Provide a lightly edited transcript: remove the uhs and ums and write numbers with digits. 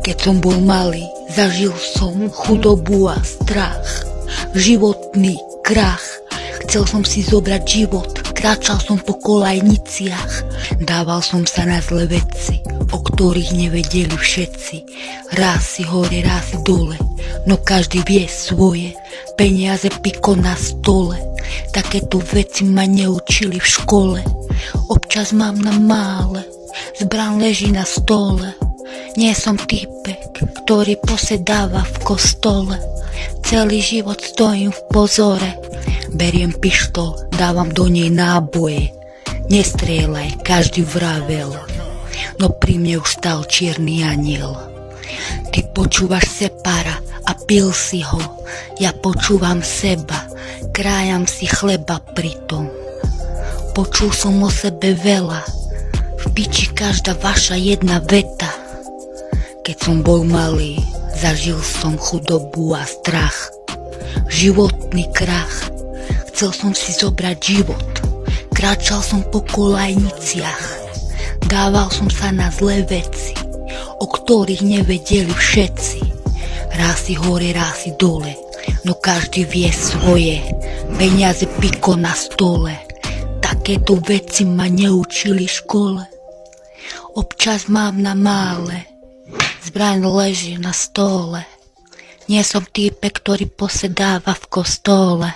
Keď som bol malý, zažil som chudobu a strach, životný krach. Chcel som si zobrať život, kráčal som po kolajniciach, dával som sa na zlé veci, o ktorých nevedeli všetci. Raz si hore, raz si dole, no každý vie svoje, peniaze piko na stole. Takéto veci ma neučili v škole, občas mám na mále, zbraň leží na stole. Nie som týpek, ktorý posedáva v kostole, celý život stojím v pozore. Beriem pištol, dávam do nej náboje, nestrieľaj, každý vravel, no pri mne už stal čierny aniel. Ty počúvaš Separa a pil si ho, ja počúvam seba, krájam si chleba pritom. Počul som o sebe veľa, v piči každá vaša jedna veta. Keď som bol malý, zažil som chudobu a strach, životný krach. Chcel som si zobrať život, kráčal som po kolajniciach, dával som sa na zlé veci, o ktorých nevedeli všetci. Raz si hore, raz si dole, no každý vie svoje, peniaze piko na stole. Takéto veci ma neučili v škole, občas mám na mále, zbraň leží na stole. Nie som týpek, ktorý posedáva v kostole.